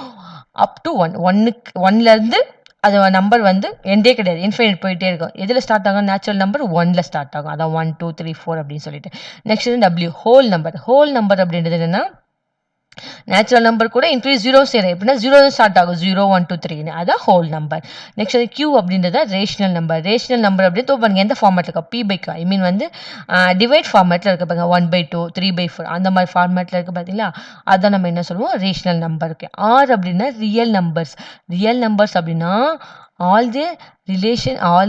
Up to 1. 1ல இருந்து அது நம்பர் வந்து எண்டே கிடையாது. இன்ஃபினிட் போயிட்டே இருக்கும். எதுல ஸ்டார்ட் ஆகும்? நேச்சுரல் நம்பர் 1ல ஸ்டார்ட் ஆகும். அதான் 1, 2, 3, 4 அப்படின்னு சொல்லிட்டு. நெக்ஸ்ட் வந்து W whole number. Whole number அப்படின்றது என்னன்னா நேச்சுரல் நம்பர் கூட இன்க்ரீஸ் 0 சேரும். எப்படின்னா 0 ஸ்டார்ட் ஆகும். 0, 1, 2, 3 அதான் ஹோல் நம்பர். நெக்ஸ்ட் வந்து Q அப்படின்றது ரேஷனல் நம்பர். ரேஷனல் நம்பர் அப்படின்னு பாருங்க எந்த ஃபார்மேட்ல இருக்கா? P/Q ஐ மீன் வந்து டிவைட் ஃபார்மேட்ல இருக்கு பாருங்க 1/2, 3/4 அந்த மாதிரி ஃபார்மேட்ல இருக்கு பாத்தீங்களா? அதான் நம்ம என்ன சொல்லுவோம்? Rational number. R அப்படின்னா ரியல் நம்பர்ஸ். ரியல் நம்பர்ஸ் அப்படின்னா all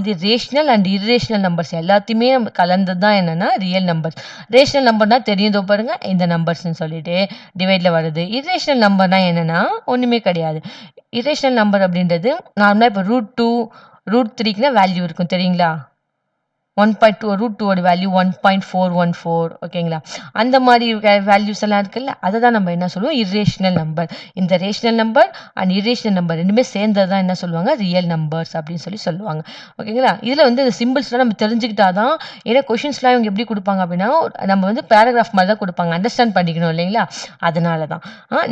the rational and irrational numbers எல்லாத்தையுமே நம்ம கலந்தது தான் என்னன்னா ரியல் நம்பர்ஸ். ரேஷனல் நம்பர்னா தெரியுதோ பாருங்க இந்த நம்பர்ஸ்ன்னு சொல்லிட்டு டிவைட்ல வருது. இர்ரேஷனல் நம்பர்னா என்னன்னா ஒண்ணுமே கிடையாது. இர்ரேஷனல் நம்பர் அப்படின்றது நார்மலா இப்போ √2 √3க்குனா வேல்யூ இருக்கும் தெரியுங்களா? 1.2 √2 வேல்யூ 1.414 ஓகேங்களா? அந்த மாதிரி வேல்யூஸ் எல்லாம் இருக்குல்ல அதை தான் நம்ம என்ன சொல்லுவோம்? Irrational number. இந்த rational number and irrational number ரெண்டுமே சேர்ந்தது தான் என்ன சொல்லுவாங்க? ரியல் நம்பர்ஸ் அப்படின்னு சொல்லி சொல்லுவாங்க. ஓகேங்களா? இதுல வந்து இந்த சிம்பிள்ஸ்லாம் நம்ம தெரிஞ்சுக்கிட்டாதான் ஏன்னா கொஷின்ஸ்லாம் இவங்க எப்படி கொடுப்பாங்க அப்படின்னா நம்ம வந்து பேராகிராஃப் மாதிரி தான் கொடுப்பாங்க. அண்டர்ஸ்டாண்ட் பண்ணிக்கணும் இல்லைங்களா? அதனால தான்.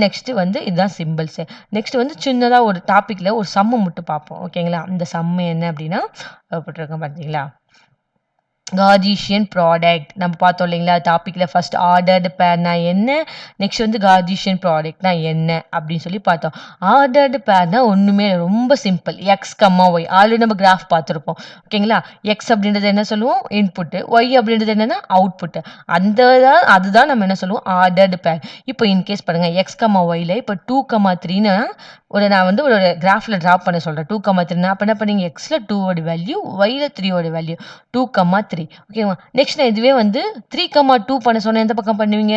நெக்ஸ்ட் வந்து இதுதான் சிம்பிள்ஸ். நெக்ஸ்ட் வந்து சின்னதா ஒரு டாபிக்ல ஒரு சம்மு மட்டும் பார்ப்போம். ஓகேங்களா? இந்த சம்மு என்ன அப்படின்னா போட்டிருக்கேன் பார்த்தீங்களா? கார்டீசியன் ப்ராடக்ட் நம்ம பார்த்தோம் இல்லைங்களா? டாபிக்ல ஃபர்ஸ்ட் ஆர்டர்டு பேர்னா என்ன, நெக்ஸ்ட் வந்து கார்டீசியன் ப்ராடக்ட்னா என்ன அப்படின்னு சொல்லி பார்த்தோம். ஆர்டர்டு பேர்னா ஒண்ணுமே ரொம்ப simple. X comma Y already நம்ம கிராஃப் பார்த்துருப்போம். ஓகேங்களா? எக்ஸ் அப்படின்றது என்ன சொல்லுவோம்? இன்புட். ஒய் அப்படின்றது என்னன்னா அவுட்புட். அதுதான் நம்ம என்ன சொல்லுவோம்? ஆர்டர்டு பேர். இப்போ இன்கேஸ் பாருங்க எக்ஸ் கம்மா ஒய்ல இப்போ 2,3ன்னு நான் வந்து ஒரு கிராஃப்ல டிரா பண்ண சொல்றேன். 2,3 அப்ப என்ன பண்ணீங்க? எக்ஸ்ல 2 ஓட வேல்யூ, ஒய்ல 3 ஓட வேல்யூ 2,3 ஓகேவா? நெக்ஸ்ட் நான் இதுவே வந்து 3,2 பண்ண சொன்னா எந்த பக்கம் பண்ணுவீங்க?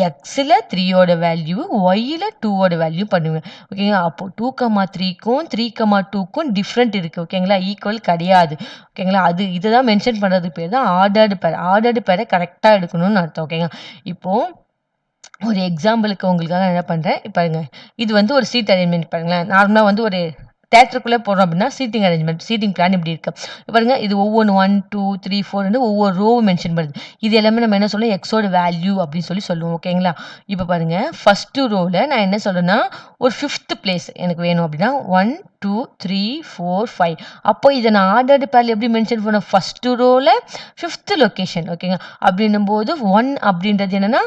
எக்ஸ்ல 3 ஓட வேல்யூ, ஒய்ல 2 ஓட வேல்யூ பண்ணுவீங்க. ஓகேங்களா? அப்போ 2,3க்கும் 3,2க்கும் டிஃபரெண்ட் இருக்கு. ஓகேங்களா? ஈக்குவல் கிடையாது. ஓகேங்களா? இதுதான் மென்ஷன் பண்றதுக்கு பேர் தான் ஆர்டர்டு பேர். ஆர்டர்டு பேரை கரெக்டா எடுக்கணும்னு அர்த்தம். ஓகேங்களா? இப்போ ஒரு எக்ஸாம்பிளுக்கு உங்களுக்காக என்ன பண்றேன் பாருங்க. இது வந்து ஒரு சீட் அரேஞ்ச்மெண்ட் பாருங்களேன். நார்மலா வந்து ஒரு தியேட்டருக்குள்ள போறோம் அப்படின்னா சீட்டிங் அரேஞ்ச்மெண்ட் சீட்டிங் பிளான் இப்படி இருக்கு. பாருங்க இது ஒவ்வொன்று 1, 2, 3, 4 ஒவ்வொரு ரோ மென்ஷன் பண்ணுது. இது எல்லாமே நம்ம என்ன சொல்லுவோம்? எக்ஸோட வேல்யூ அப்படின்னு சொல்லி சொல்லுவோம். ஓகேங்களா? இப்போ பாருங்க ஃபர்ஸ்ட் ரோல நான் என்ன சொல்றேன்னா ஒரு 5th பிளேஸ் எனக்கு வேணும் அப்படின்னா 1, 2, 3, 4, 5 அப்போ இதை நான் ஆர்டர்டு பேர்ல எப்படி மென்ஷன் பண்ண? ஃபர்ஸ்ட் ரோல 5th லொகேஷன். ஓகேங்க? அப்படின்னும் போது 1 அப்படின்றது என்னன்னா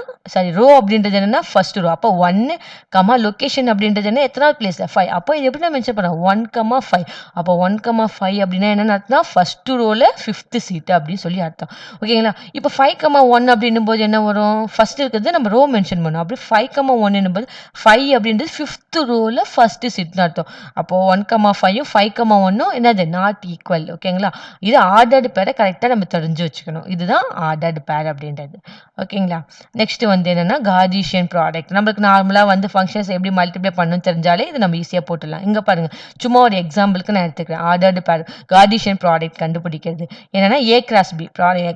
ரோ அப்படின்றது என்னன்னா ஃபர்ஸ்ட் ரோ. அப்போ 1 கமா லொகேஷன் அப்படின்றது என்ன? எத்தனாவது பிளேஸ்ல 5. அப்போ இது எப்படி நான் மென்ஷன் பண்ண? 1,5 அப்போ 1,5 அப்படின்னா என்ன அர்த்தம்? ஃபர்ஸ்ட் ரோல 5th சீட் அப்படின்னு சொல்லி அர்த்தம். ஓகேங்களா? இப்போ 5,1 அப்படின்னும் போது என்ன வரும்? ஃபர்ஸ்ட் இருக்கிறது நம்ம ரோ மென்ஷன் பண்ணோம். அப்படி 5,1 என்னும்போது 5 அப்படின்றது 5th ரோல ஃபர்ஸ்ட் சீட்னு அர்த்தம். அப்போ 1,5 5,1 என்னது? Not equal. ஓகேங்களா? இது ஆர்டர்டு பேரை கரெக்டா நம்ம தெரிஞ்சு வச்சுக்கணும். இதுதான் ஆர்டர்டு பேர் அப்படின்றது. ஓகேங்களா? நெக்ஸ்ட் வந்து என்னன்னா கார்டீசியன் ப்ராடக்ட். நம்மளுக்கு நார்மலா வந்து ஃபங்க்ஷன்ஸ் எப்படி மல்டிப்ளை பண்ணணும்னு தெரிஞ்சாலே இது நம்ம ஈஸியா போட்டுடலாம். இங்க பாருங்க சும்மா ஒரு எக்ஸாம்பிளுக்கு நான் எடுத்துக்கிறேன். ஆர்டர்டு பேர் கார்டீசியன் ப்ராடக்ட் கண்டுபிடிக்கிறது என்னன்னா A கிராஸ் B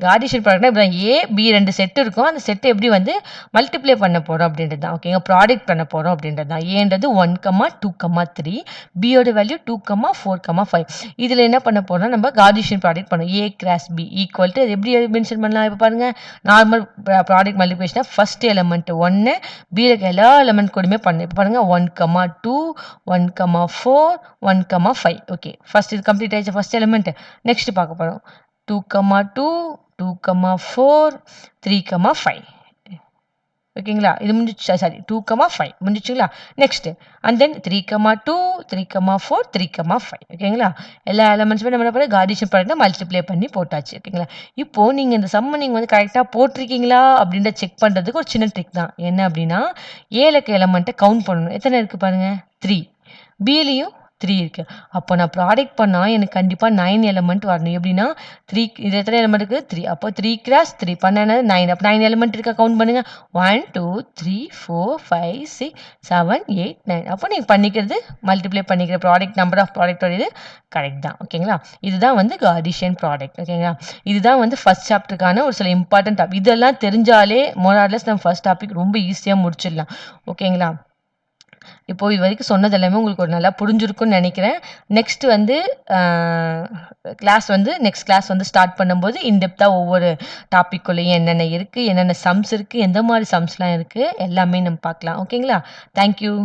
கார்டீசியன் ப்ராடக்ட்னா இப்ப A B 2 செட் இருக்கும். அந்த செட் எப்படி வந்து மல்டிப்ளை பண்ண போறோம் அப்படின்றது தான். ஓகேங்க? ப்ராடக்ட் பண்ண போறோம் அப்படின்றது தான். ஏன்றது 1, 2, 3 B யோட வேல்யூ 2, 4, 5 இதுல என்ன பண்ண போறோம்? நம்ம கார்டீசியன் ப்ராடக்ட் பண்ணோம். A cross B equal to எப்படி மென்ஷன் பண்ணலாம்? இப்ப பாருங்க normal product multiplication first element 1 B ல எல்லா எலிமெண்ட் கூடயுமே பண்ணு. இப்ப பாருங்க 1, 2 1, 4 1, 5 ஓகே ஃபர்ஸ்ட் இது கம்ப்ளீட் ஆயிடுச்சு ஃபர்ஸ்ட் எலிமெண்ட். நெக்ஸ்ட் பார்க்க போறோம் 2, 2 2, 4 3, 5 ஓகேங்களா? இது முடிஞ்சிச்சு. சாரி 2, 5 முடிஞ்சிச்சுங்களா? நெக்ஸ்ட் அண்ட் தென் 3, 2 3, 4 3, 5 ஓகேங்களா? எல்லா எலிமெண்ட்ஸுமே நம்ம என்ன பண்ண கார்டீசியன் ப்ராடக்ட்டை மல்டிப்ளை பண்ணி போட்டாச்சு. ஓகேங்களா? இப்போ நீங்க இந்த சம்ம நீங்க வந்து கரெக்டா போட்டிருக்கீங்களா அப்படின்ற செக் பண்றதுக்கு ஒரு சின்ன ட்ரிக் தான். என்ன அப்படின்னா ஏல இருக்க எலிமெண்ட்டை கவுண்ட் பண்ணணும். எத்தனை இருக்கு பாருங்க 3 பிலயும் 3 இருக்கு. அப்போ நான் ப்ராடக்ட் பண்ணா எனக்கு கண்டிப்பா 9 எலிமெண்ட் வரணும். எப்படின்னா 3 இது எத்தனை எலிமெண்ட் இருக்கு? 3. அப்போ 3 கிராஸ் 3 பண்ணா 9. அப்போ 9 எலிமெண்ட் இருக்கா? கவுண்ட் பண்ணுங்க. 1, 2, 3, 4, 5, 6, 7, 8, 9. அப்போ நீங்க பண்ணிக்கிறது மல்டிப்ளை பண்ணிக்கிற ப்ராடக்ட் நம்பர் ஆஃப் ப்ராடக்ட் இது கரெக்ட் தான். ஓகேங்களா? இதுதான் வந்து கார்டீசியன் ப்ராடக்ட். ஓகேங்களா? இதுதான் வந்து ஃபர்ஸ்ட் சாப்டருக்கான ஒரு சில இம்பார்ட்டன்ட் டாபிக். இதெல்லாம் தெரிஞ்சாலே மோர் ஆர் லெஸ் நம்ம ஃபர்ஸ்ட் டாபிக் ரொம்ப ஈஸியா முடிச்சிடலாம். ஓகேங்களா? இப்போ இது வரைக்கும் சொன்னது எல்லாமே உங்களுக்கு ஒரு நல்லா புரிஞ்சிருக்கும்னு நினைக்கிறேன். நெக்ஸ்ட் வந்து நெக்ஸ்ட் கிளாஸ் வந்து ஸ்டார்ட் பண்ணும்போது இன்டெப்த்தா ஒவ்வொரு டாபிக்குள்ளேயும் என்னென்ன இருக்கு, என்னென்ன சம்ஸ் இருக்கு, எந்த மாதிரி சம்ஸ்லாம் இருக்கு எல்லாமே நம்ம பார்க்கலாம். ஓகேங்களா? Thank you.